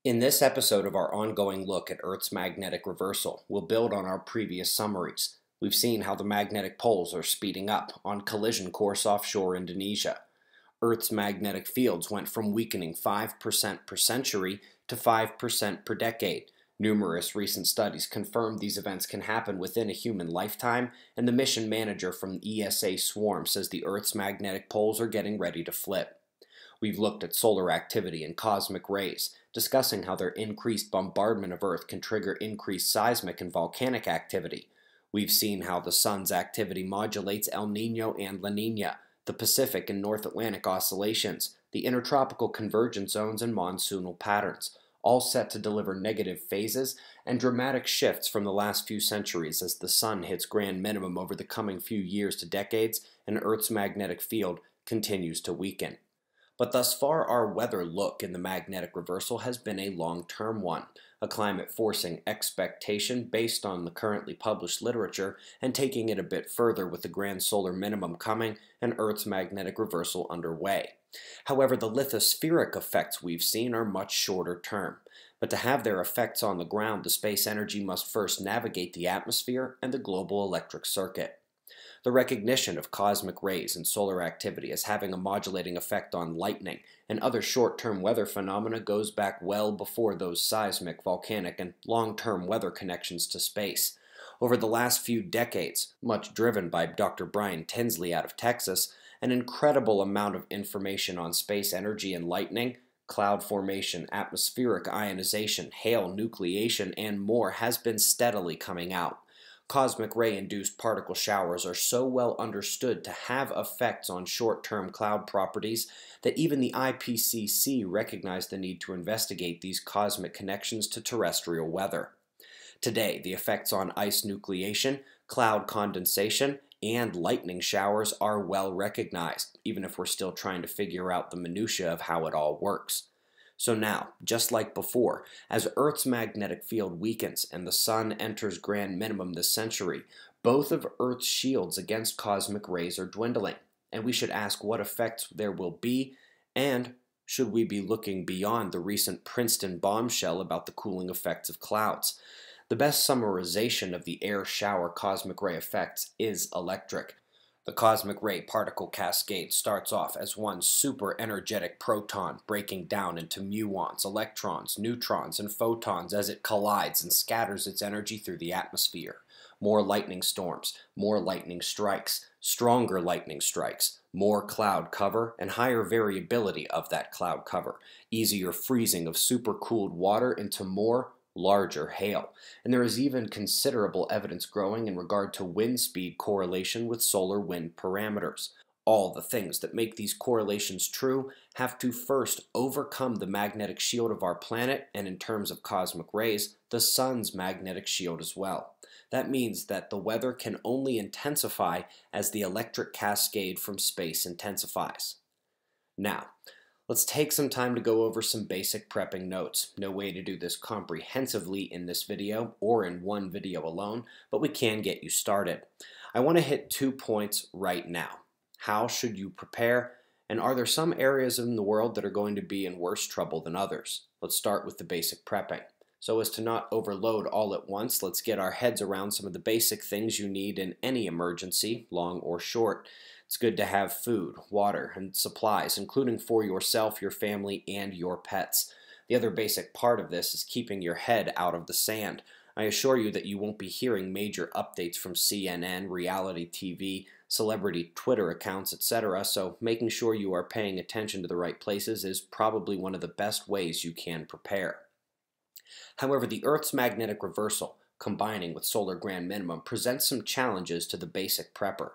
In this episode of our ongoing look at Earth's magnetic reversal, we'll build on our previous summaries. We've seen how the magnetic poles are speeding up on collision course offshore Indonesia. Earth's magnetic fields went from weakening 5% per century to 5% per decade. Numerous recent studies confirm these events can happen within a human lifetime, and the mission manager from ESA Swarm says the Earth's magnetic poles are getting ready to flip. We've looked at solar activity and cosmic rays, discussing how their increased bombardment of Earth can trigger increased seismic and volcanic activity. We've seen how the sun's activity modulates El Niño and La Niña, the Pacific and North Atlantic oscillations, the intertropical convergence zones and monsoonal patterns, all set to deliver negative phases and dramatic shifts from the last few centuries as the sun hits grand minimum over the coming few years to decades and Earth's magnetic field continues to weaken. But thus far, our weather look in the magnetic reversal has been a long-term one, a climate-forcing expectation based on the currently published literature and taking it a bit further with the grand solar minimum coming and Earth's magnetic reversal underway. However, the lithospheric effects we've seen are much shorter term. But to have their effects on the ground, the space energy must first navigate the atmosphere and the global electric circuit. The recognition of cosmic rays and solar activity as having a modulating effect on lightning and other short-term weather phenomena goes back well before those seismic, volcanic, and long-term weather connections to space. Over the last few decades, much driven by Dr. Brian Tinsley out of Texas, an incredible amount of information on space energy and lightning, cloud formation, atmospheric ionization, hail, nucleation, and more has been steadily coming out. Cosmic ray-induced particle showers are so well understood to have effects on short-term cloud properties that even the IPCC recognized the need to investigate these cosmic connections to terrestrial weather. Today, the effects on ice nucleation, cloud condensation, and lightning showers are well recognized, even if we're still trying to figure out the minutiae of how it all works. So now, just like before, as Earth's magnetic field weakens and the sun enters grand minimum this century, both of Earth's shields against cosmic rays are dwindling, and we should ask what effects there will be, and should we be looking beyond the recent Princeton bombshell about the cooling effects of clouds. The best summarization of the air shower cosmic ray effects is electric. The cosmic ray particle cascade starts off as one super energetic proton breaking down into muons, electrons, neutrons, and photons as it collides and scatters its energy through the atmosphere. More lightning storms, more lightning strikes, stronger lightning strikes, more cloud cover, and higher variability of that cloud cover, easier freezing of supercooled water into more larger hail, and there is even considerable evidence growing in regard to wind speed correlation with solar wind parameters. All the things that make these correlations true have to first overcome the magnetic shield of our planet, and in terms of cosmic rays, the sun's magnetic shield as well. That means that the weather can only intensify as the electric cascade from space intensifies. Now, let's take some time to go over some basic prepping notes. No way to do this comprehensively in this video or in one video alone, but we can get you started. I want to hit 2 points right now. How should you prepare? And are there some areas in the world that are going to be in worse trouble than others? Let's start with the basic prepping. So as to not overload all at once, let's get our heads around some of the basic things you need in any emergency, long or short. It's good to have food, water, and supplies, including for yourself, your family, and your pets. The other basic part of this is keeping your head out of the sand. I assure you that you won't be hearing major updates from CNN, reality TV, celebrity Twitter accounts, etc., so making sure you are paying attention to the right places is probably one of the best ways you can prepare. However, the Earth's magnetic reversal, combining with solar grand minimum, presents some challenges to the basic prepper.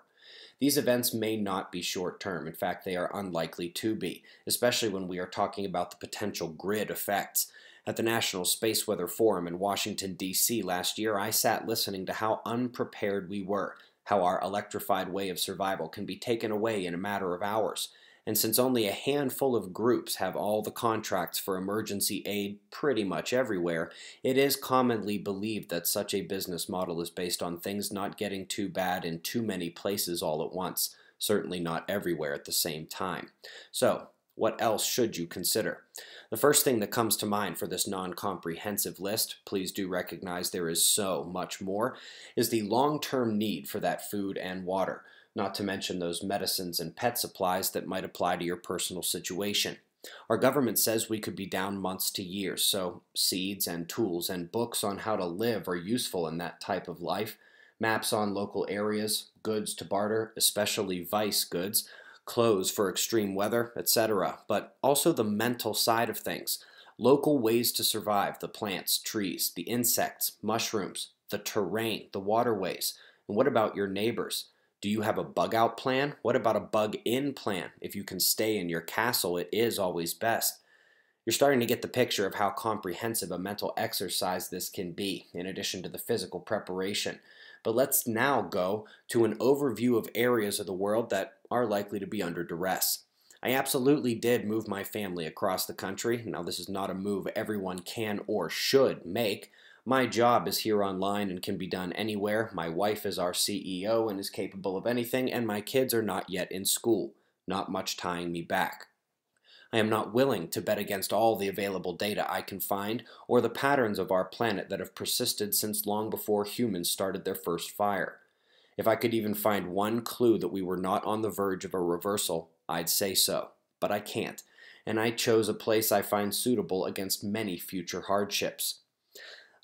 These events may not be short-term. In fact, they are unlikely to be, especially when we are talking about the potential grid effects. At the National Space Weather Forum in Washington, D.C. last year, I sat listening to how unprepared we were, how our electrified way of survival can be taken away in a matter of hours. And since only a handful of groups have all the contracts for emergency aid pretty much everywhere, it is commonly believed that such a business model is based on things not getting too bad in too many places all at once, certainly not everywhere at the same time. So, What else should you consider? The first thing that comes to mind for this non-comprehensive list, please do recognize there is so much more, is the long-term need for that food and water, not to mention those medicines and pet supplies that might apply to your personal situation. Our government says we could be down months to years, so seeds and tools and books on how to live are useful in that type of life. Maps on local areas, goods to barter, especially vice goods, clothes for extreme weather, etc., but also the mental side of things. Local ways to survive, the plants, trees, the insects, mushrooms, the terrain, the waterways. And what about your neighbors? Do you have a bug out plan? What about a bug in plan? If you can stay in your castle, it is always best. You're starting to get the picture of how comprehensive a mental exercise this can be, in addition to the physical preparation. But let's now go to an overview of areas of the world that are likely to be under duress. I absolutely did move my family across the country. Now, this is not a move everyone can or should make. My job is here online and can be done anywhere. My wife is our CEO and is capable of anything, and my kids are not yet in school. Not much tying me back. I am not willing to bet against all the available data I can find or the patterns of our planet that have persisted since long before humans started their first fire. If I could even find one clue that we were not on the verge of a reversal, I'd say so. But I can't, and I chose a place I find suitable against many future hardships.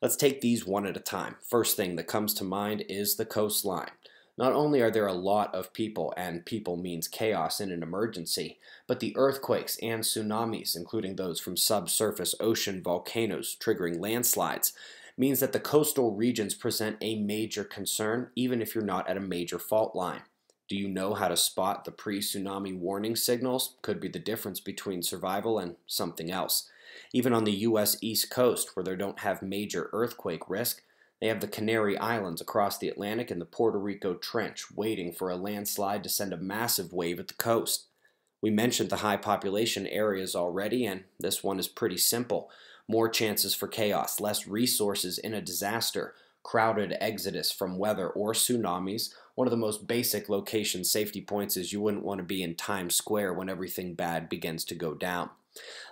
Let's take these one at a time. First thing that comes to mind is the coastline. Not only are there a lot of people, and people means chaos in an emergency, but the earthquakes and tsunamis, including those from subsurface ocean volcanoes triggering landslides, means that the coastal regions present a major concern, even if you're not at a major fault line. Do you know how to spot the pre-tsunami warning signals? Could be the difference between survival and something else. Even on the U.S. East Coast, where they don't have major earthquake risk, they have the Canary Islands across the Atlantic and the Puerto Rico Trench waiting for a landslide to send a massive wave at the coast. We mentioned the high population areas already, and this one is pretty simple. More chances for chaos, less resources in a disaster, crowded exodus from weather or tsunamis. One of the most basic location safety points is you wouldn't want to be in Times Square when everything bad begins to go down.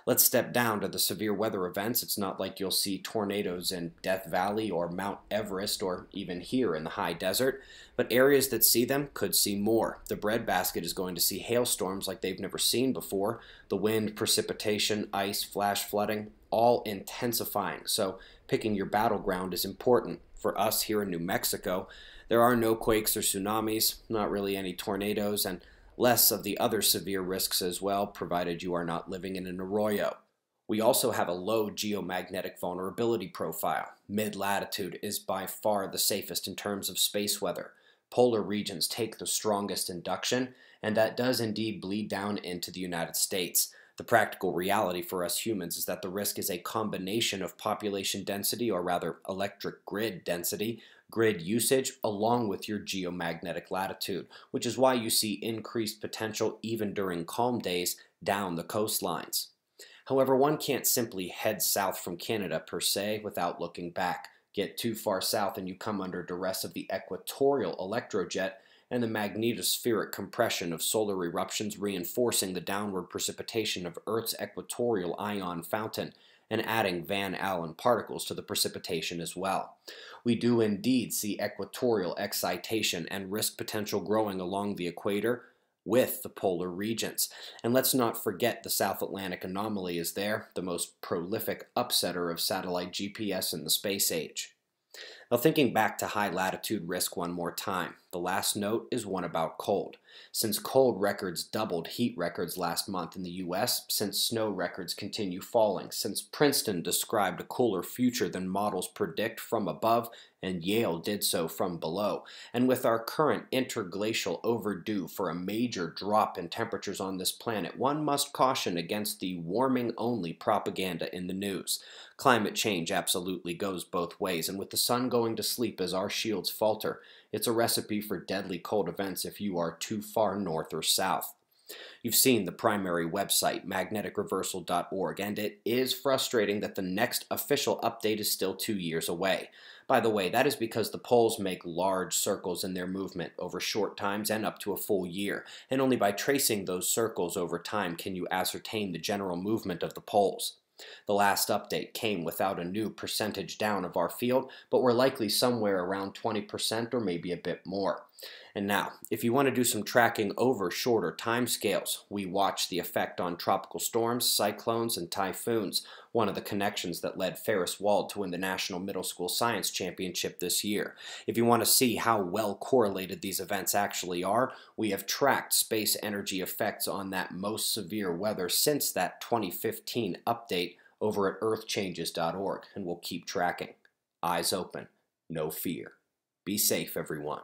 Let's step down to the severe weather events. It's not like you'll see tornadoes in Death Valley or Mount Everest or even here in the high desert, but areas that see them could see more. The breadbasket is going to see hailstorms like they've never seen before. The wind, precipitation, ice, flash flooding, all intensifying. So picking your battleground is important. For us here in New Mexico, there are no quakes or tsunamis, not really any tornadoes, and less of the other severe risks as well, provided you are not living in an arroyo. We also have a low geomagnetic vulnerability profile. Mid-latitude is by far the safest in terms of space weather. Polar regions take the strongest induction, and that does indeed bleed down into the United States. The practical reality for us humans is that the risk is a combination of population density, or rather electric grid density, grid usage, along with your geomagnetic latitude, which is why you see increased potential even during calm days down the coastlines. However, one can't simply head south from Canada per se without looking back. Get too far south and you come under duress of the equatorial electrojet and the magnetospheric compression of solar eruptions reinforcing the downward precipitation of Earth's equatorial ion fountain and adding Van Allen particles to the precipitation as well. We do indeed see equatorial excitation and risk potential growing along the equator with the polar regions. And let's not forget the South Atlantic anomaly is there, the most prolific upsetter of satellite GPS in the space age. Now, thinking back to high latitude risk one more time, the last note is one about cold. Since cold records doubled heat records last month in the US, since snow records continue falling, since Princeton described a cooler future than models predict from above, and Yale did so from below, and with our current interglacial overdue for a major drop in temperatures on this planet, one must caution against the warming-only propaganda in the news. Climate change absolutely goes both ways, and with the sun going to sleep as our shields falter, it's a recipe for deadly cold events if you are too far north or south. You've seen the primary website, magneticreversal.org, and it is frustrating that the next official update is still 2 years away. By the way, that is because the poles make large circles in their movement over short times and up to a full year, and only by tracing those circles over time can you ascertain the general movement of the poles. The last update came without a new percentage down of our field, but we're likely somewhere around 20% or maybe a bit more. And now, if you want to do some tracking over shorter time scales, we watch the effect on tropical storms, cyclones, and typhoons, one of the connections that led Ferris Wald to win the National Middle School Science Championship this year. If you want to see how well correlated these events actually are, we have tracked space energy effects on that most severe weather since that 2015 update over at earthchanges.org, and we'll keep tracking. Eyes open, no fear. Be safe, everyone.